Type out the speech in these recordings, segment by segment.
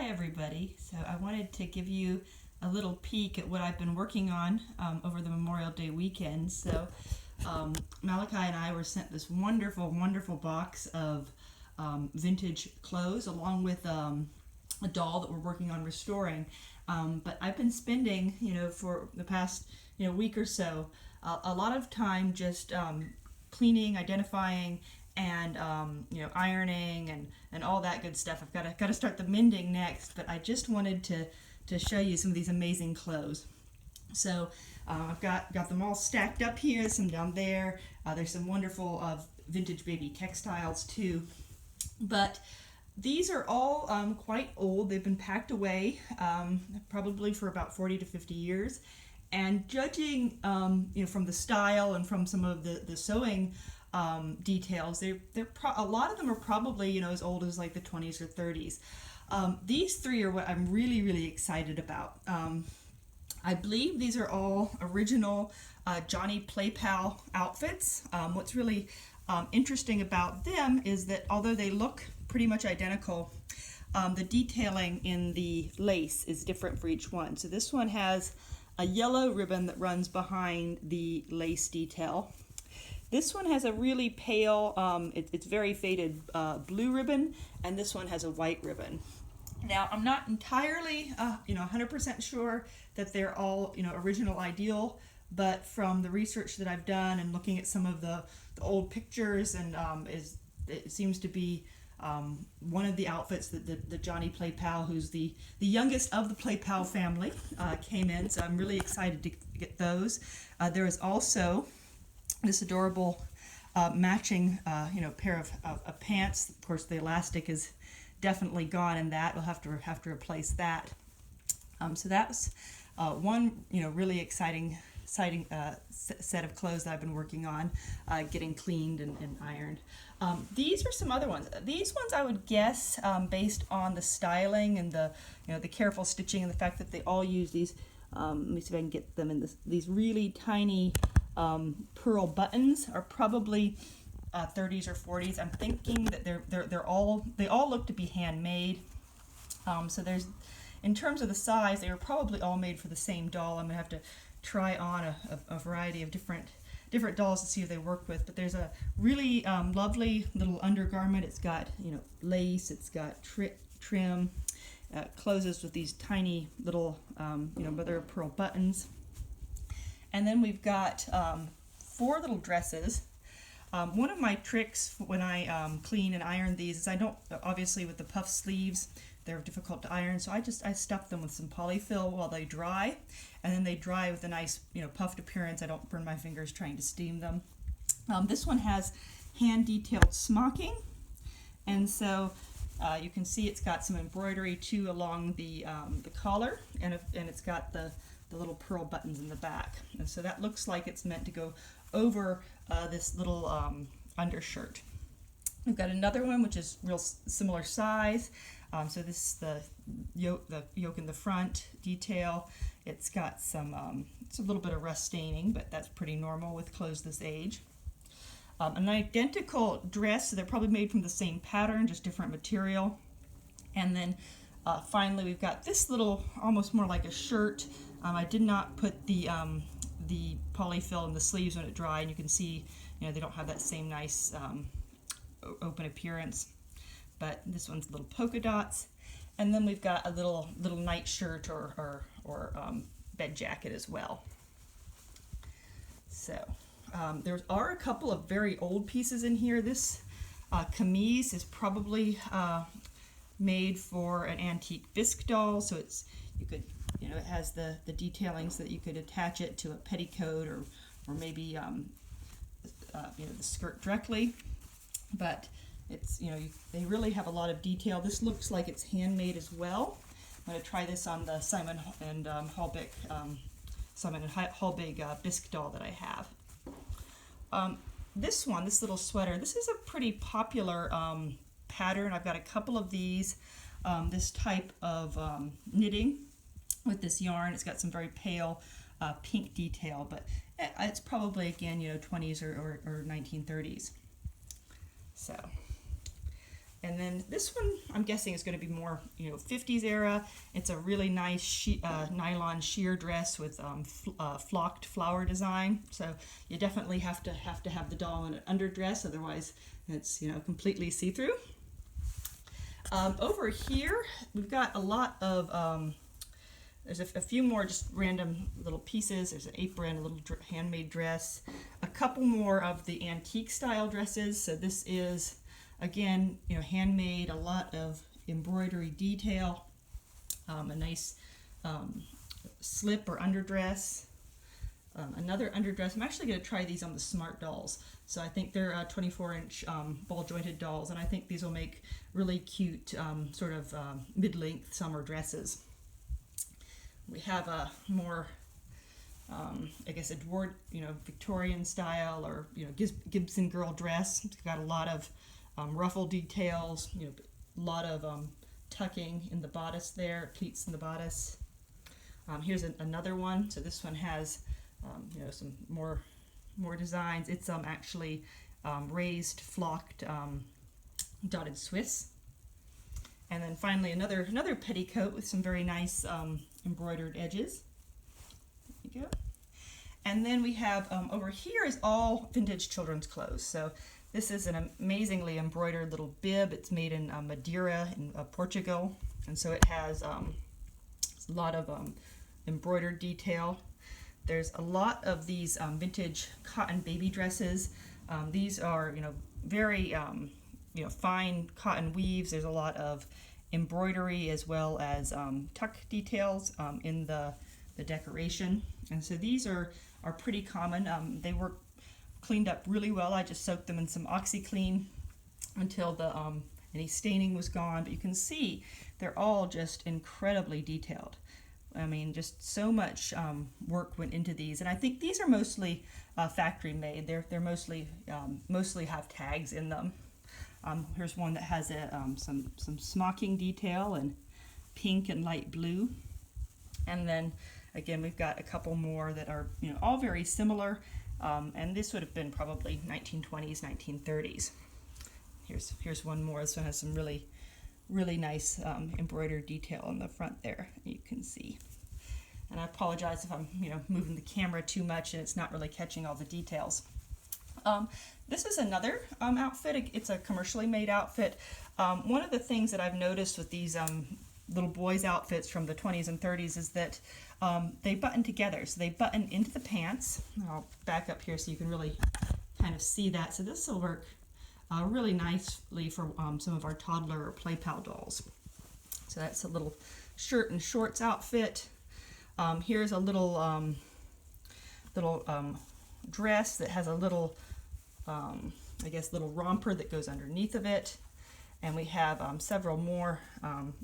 everybody. So I wanted to give you a little peek at what I've been working on over the Memorial Day weekend. So Malachi and I were sent this wonderful, wonderful box of vintage clothes along with a doll that we're working on restoring. But I've been spending, for the past, week or so, a lot of time just cleaning, identifying, and ironing and all that good stuff. I've got to start the mending next, but I just wanted to show you some of these amazing clothes. So I've got them all stacked up here, some down there. There's some wonderful vintage baby textiles too, but these are all quite old. They've been packed away probably for about 40 to 50 years, and judging from the style and from some of the sewing details, a lot of them are probably as old as like the 20s or 30s. These three are what I'm really, really excited about. I believe these are all original Johnny Playpal outfits. What's really interesting about them is that although they look pretty much identical, the detailing in the lace is different for each one. So this one has a yellow ribbon that runs behind the lace detail. This one has a really pale, it's very faded blue ribbon, and this one has a white ribbon. Now, I'm not entirely, 100% sure that they're all, original ideal, but from the research that I've done and looking at some of the old pictures, and it seems to be one of the outfits that the Johnny Playpal, who's the youngest of the Playpal family, came in. So I'm really excited to get those. There is also this adorable matching, pair of pants. Of course, the elastic is definitely gone in that. We'll have to replace that. So that's one, really exciting set of clothes that I've been working on, getting cleaned and ironed. These are some other ones. These ones I would guess, based on the styling and the careful stitching and the fact that they all use these. Let me see if I can get them in these really tiny pearl buttons, are probably 30s or 40s. I'm thinking that they all look to be handmade. So there's, in terms of the size, they were probably all made for the same doll. I'm gonna have to try on a variety of different dolls to see if they work with. But there's a really lovely little undergarment. It's got lace. It's got trim. Closes with these tiny little mother of pearl buttons. And then we've got 4 little dresses. One of my tricks when I clean and iron these is I don't, obviously with the puff sleeves, they're difficult to iron, so I stuff them with some polyfill while they dry, and then they dry with a nice puffed appearance. I don't burn my fingers trying to steam them. This one has hand detailed smocking, and so you can see it's got some embroidery too along the collar, and it's got the little pearl buttons in the back, and so that looks like it's meant to go over this little undershirt. We've got another one which is real similar size. So this is the yoke in the front detail. It's got some, it's a little bit of rust staining, but that's pretty normal with clothes this age. An identical dress, so they're probably made from the same pattern, just different material. And then finally we've got this little, almost more like a shirt. I did not put the polyfill in the sleeves when it dried, and you can see they don't have that same nice open appearance, but this one's little polka dots. And then we've got a little night shirt or bed jacket as well. So there are a couple of very old pieces in here. This camise is probably made for an antique bisque doll, so you could it has the detailing so that you could attach it to a petticoat or maybe the skirt directly. But it's they really have a lot of detail. This looks like it's handmade as well. I'm going to try this on the Simon and Halbig bisque doll that I have. This little sweater, this is a pretty popular pattern. I've got a couple of these. This type of knitting with this yarn. It's got some very pale pink detail, but it's probably, again, 20s or 1930s. So And then this one, I'm guessing, is going to be more, 50s era. It's a really nice nylon sheer dress with flocked flower design. So you definitely have to have the doll in an underdress, otherwise it's completely see-through. Over here, we've got a lot of there's a few more just random little pieces. There's an apron, a little handmade dress, a couple more of the antique style dresses. So this is, again, handmade, a lot of embroidery detail, a nice slip or underdress, another underdress. I'm actually going to try these on the Smart dolls. So I think they're 24-inch ball jointed dolls, and I think these will make really cute sort of mid-length summer dresses. We have a more, I guess, adored, Victorian style or, Gibson girl dress. It's got a lot of ruffle details, a lot of tucking in the bodice there, pleats in the bodice. Here's another one. So this one has, some more designs. It's actually raised, flocked, dotted Swiss. And then finally another petticoat with some very nice embroidered edges. There you go. And then we have over here is all vintage children's clothes. So this is an amazingly embroidered little bib. It's made in Madeira in Portugal, and so it has a lot of embroidered detail. There's a lot of these vintage cotton baby dresses. These are very fine cotton weaves. There's a lot of embroidery as well as tuck details in the decoration, and so these are pretty common. They were cleaned up really well. I just soaked them in some OxyClean until the any staining was gone, but you can see they're all just incredibly detailed. I mean, just so much work went into these, and I think these are mostly factory made. They're mostly have tags in them. Here's one that has some smocking detail in pink and light blue, and then again we've got a couple more that are all very similar, and this would have been probably 1920s, 1930s. Here's one more. This one has some really nice embroidered detail on the front there, you can see. And I apologize if I'm moving the camera too much and it's not really catching all the details. This is another outfit. It's a commercially made outfit. One of the things that I've noticed with these little boys' outfits from the 20s and 30s is that they button together. So they button into the pants. I'll back up here so you can really kind of see that. So this will work really nicely for some of our toddler or Playpal dolls. So that's a little shirt and shorts outfit. Here's a little dress that has a little, I guess, little romper that goes underneath of it. And we have several more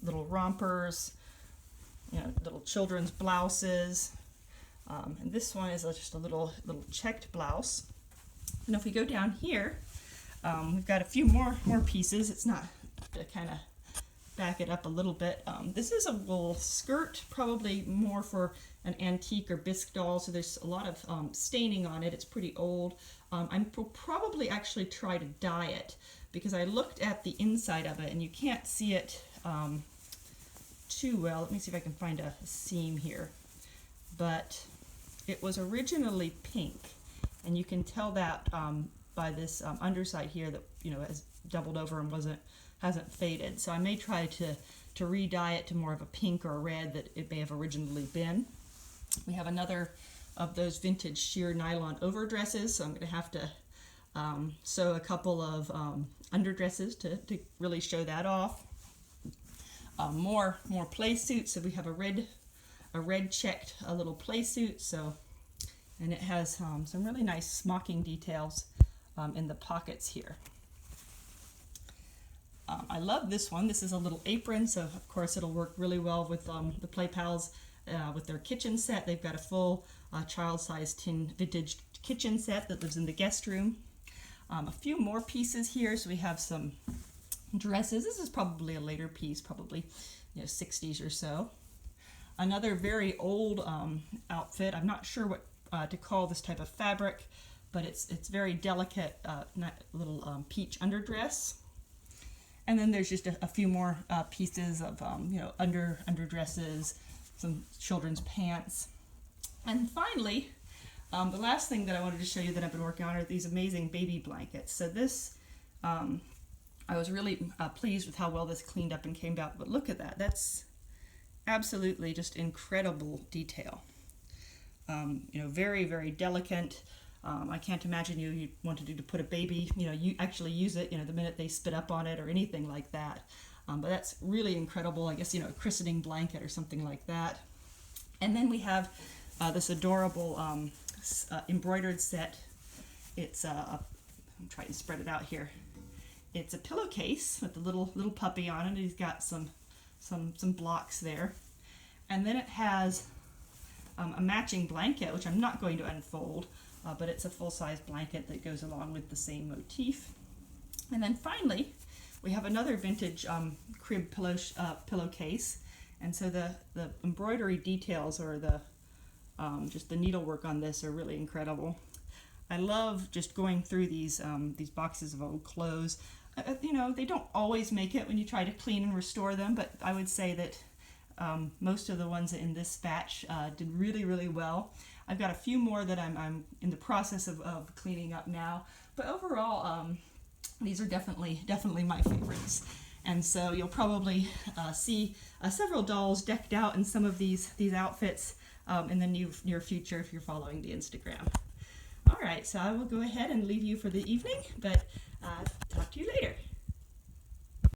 little rompers, little children's blouses. And this one is just a little checked blouse. And if we go down here, we've got a few more pieces. It's not to kind of back it up a little bit. This is a wool skirt, probably more for an antique or bisque doll, so there's a lot of staining on it. It's pretty old. I will probably actually try to dye it because I looked at the inside of it and you can't see it too well. Let me see if I can find a seam here. But it was originally pink, and you can tell that by this underside here that has doubled over and hasn't faded. So I may try to re-dye it to more of a pink or a red that it may have originally been. We have another of those vintage sheer nylon overdresses, so I'm going to have to sew a couple of underdresses to really show that off. More play suits. So we have a red checked little play suit. So, and it has some really nice smocking details in the pockets here. I love this one. This is a little apron, so of course it'll work really well with the Playpals with their kitchen set. They've got a full child-sized tin vintage kitchen set that lives in the guest room. A few more pieces here. So we have some dresses. This is probably a later piece, probably 60s or so. Another very old outfit. I'm not sure what to call this type of fabric, but it's very delicate, little peach underdress. And then there's just a few more pieces of, underdresses, some children's pants. And finally, the last thing that I wanted to show you that I've been working on are these amazing baby blankets. So this, I was really pleased with how well this cleaned up and came out. But look at that. That's absolutely just incredible detail. Very, very delicate. I can't imagine you wanted to put a baby, you actually use it, the minute they spit up on it or anything like that. But that's really incredible. I guess, a christening blanket or something like that. And then we have this adorable embroidered set. It's I'm trying to spread it out here. It's a pillowcase with a little puppy on it. He's got some blocks there. And then it has a matching blanket, which I'm not going to unfold, but it's a full-size blanket that goes along with the same motif. And then finally, we have another vintage crib pillowcase. And so the embroidery details or just the needlework on this are really incredible. I love just going through these boxes of old clothes. They don't always make it when you try to clean and restore them, but I would say that most of the ones in this batch did really, really well. I've got a few more that I'm in the process of cleaning up now, but overall, these are definitely my favorites. And so you'll probably see several dolls decked out in some of these outfits in the near future if you're following the Instagram. All right, so I will go ahead and leave you for the evening, but talk to you later.